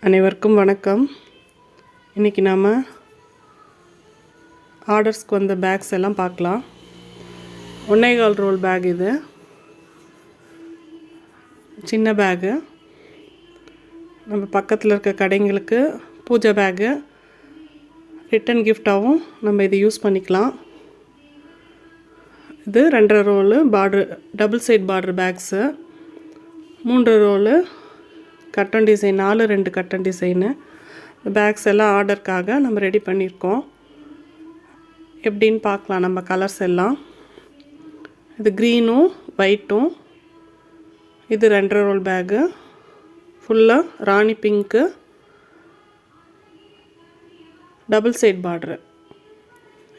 அனைவருக்கும் வணக்கம். இன்றைக்கி நாம் ஆர்டர்ஸ்க்கு வந்த பேக்ஸ் எல்லாம் பார்க்கலாம். 1.25 ரோல் பேக், இது சின்ன பேகு. நம்ம பக்கத்தில் இருக்க கடைங்களுக்கு பூஜை பேகு ரிட்டன் கிஃப்டாகவும் நம்ம இதை யூஸ் பண்ணிக்கலாம். இது 2.5 roll border, double side border bags. 3 roll cotton design, 4-2 cotton design. இந்த பேக்ஸ் எல்லாம் ஆர்டருக்காக நம்ம ரெடி பண்ணியிருக்கோம். எப்படின்னு பார்க்கலாம் நம்ம கலர்ஸ் எல்லாம். இது க்ரீனும் ஒயிட்டும். இது 2.5 ரோல் பேகு, ஃபுல்லாக ராணி பிங்க்கு, டபுள் சைட் பார்டரு.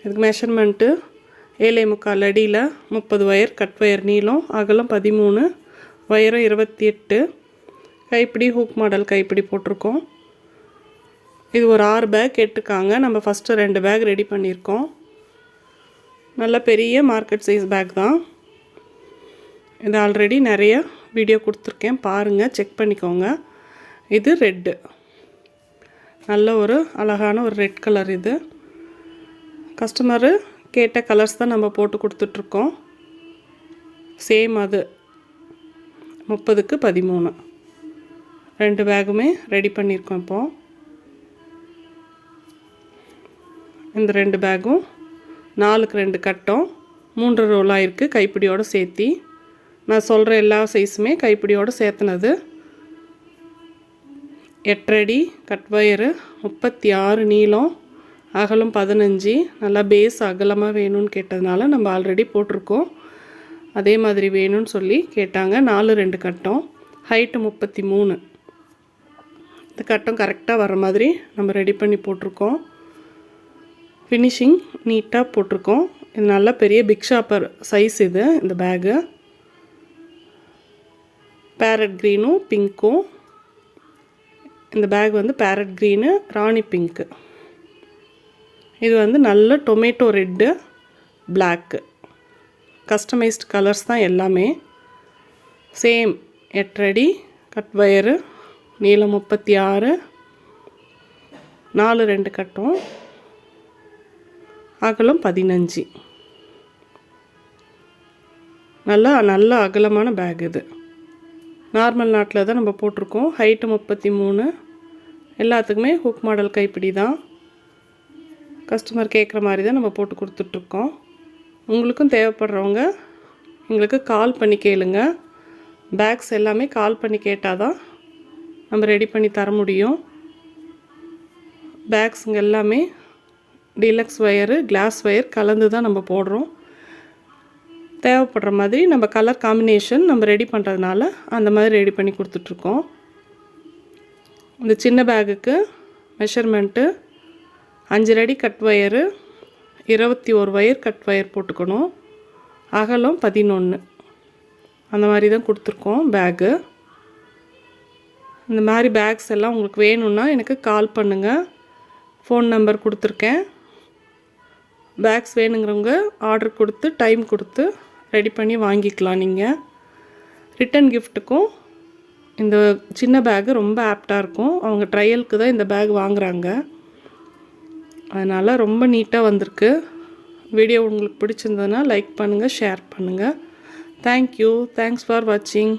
இதுக்கு மெஷர்மெண்ட்டு 7.25 அடியில் 30 ஒயர், கட் ஒயர் நீளம், அகலம் 13, ஒயரம் 28. கைப்பிடி ஹூக் மாடல் கைப்பிடி போட்டிருக்கோம். இது ஒரு 6 பேக் கேட்டிருக்காங்க. நம்ம ஃபஸ்ட்டு 2 பேக் ரெடி பண்ணியிருக்கோம். நல்ல பெரிய மார்க்கெட் சைஸ் பேக் தான் இது. ஆல்ரெடி நிறைய வீடியோ கொடுத்துருக்கேன், பாருங்கள், செக் பண்ணிக்கோங்க. இது ரெட்டு, நல்ல ஒரு அழகான ஒரு ரெட் கலர். இது கஸ்டமரு கேட்ட கலர்ஸ் தான் நம்ம போட்டு கொடுத்துட்ருக்கோம். சேம் அது 30க்கு 13. 2 பேக்குமே ரெடி பண்ணியிருக்கோம். இப்போது இந்த 2 பேக்கும் 4க்கு 2 கட்டம், 3 ரோலாக இருக்குது கைப்பிடியோடு சேர்த்தி. நான் சொல்கிற எல்லா சைஸுமே கைப்பிடியோடு சேர்த்துனது. 8 அடி கட் வயரு, 36 நீளம், அகலம் 15. நல்லா பேஸ் அகலமாக வேணும்னு கேட்டதுனால நம்ம ஆல்ரெடி போட்டிருக்கோம். அதே மாதிரி வேணும்னு சொல்லி கேட்டாங்க. 4-2 கட்டம், ஹைட்டு 33. இந்த கட்டம் கரெக்டாக வர மாதிரி நம்ம ரெடி பண்ணி போட்டிருக்கோம். ஃபினிஷிங் நீட்டாக போட்டிருக்கோம். இது நல்ல பெரிய பிக் ஷாப்பர் சைஸ் இது. இந்த பேகு பேரட் க்ரீனும் பிங்க்கும். இந்த பேக் வந்து பேரட் க்ரீனு, ராணி பிங்க்கு. இது வந்து நல்ல tomato red, black. Customised colours தான் எல்லாமே. சேம் 8 அடி கட் வயரு, நீளம் 36, 4-2 கட்டம், அகலம் 15. நல்ல அகலமான பேக் இது. நார்மல் நாட்டில் தான் நம்ம போட்டிருக்கோம். ஹைட்டு 33. எல்லாத்துக்குமே ஹூக் மாடல் கைப்பிடி தான். கஸ்டமர் கேட்குற மாதிரி தான் நம்ம போட்டு கொடுத்துட்ருக்கோம். உங்களுக்கும் தேவைப்படுறவங்க எங்களுக்கு கால் பண்ணி கேளுங்க. பேக்ஸ் எல்லாமே கால் பண்ணி கேட்டால் தான் நம்ம ரெடி பண்ணி தர முடியும். பேக்ஸுங்க எல்லாமே டீலக்ஸ் ஒயரு, கிளாஸ் ஒயர் கலந்து தான் நம்ம போடுறோம். தேவைப்படுற மாதிரி நம்ம கலர் காம்பினேஷன் நம்ம ரெடி பண்ணுறதுனால அந்த மாதிரி ரெடி பண்ணி கொடுத்துட்ருக்கோம். இந்த சின்ன பேகுக்கு மெஷர்மெண்ட்டு 5 அடி cut wire, 21 wire cut wire போட்டுக்கணும். அகலம் 11. அந்த மாதிரி தான் கொடுத்துருக்கோம் பேகு. இந்த மாதிரி பேக்ஸ் எல்லாம் உங்களுக்கு வேணும்னா எனக்கு கால் பண்ணுங்கள். ஃபோன் நம்பர் கொடுத்துருக்கேன். பேக்ஸ் வேணுங்கிறவங்க ஆர்டர் கொடுத்து டைம் கொடுத்து ரெடி பண்ணி வாங்கிக்கலாம். நீங்கள் ரிட்டன் கிஃப்ட்டுக்கும் இந்த சின்ன பேகு ரொம்ப ஆப்டாக இருக்கும். அவங்க ட்ரையலுக்கு தான் இந்த பேக் வாங்குகிறாங்க. அதனால் ரொம்ப நீட்டாக வந்திருக்கு. வீடியோ உங்களுக்கு பிடிச்சிருந்ததுன்னா லைக் பண்ணுங்கள், ஷேர் பண்ணுங்கள். தேங்க்யூ. தேங்க்ஸ் ஃபார் வாட்சிங்.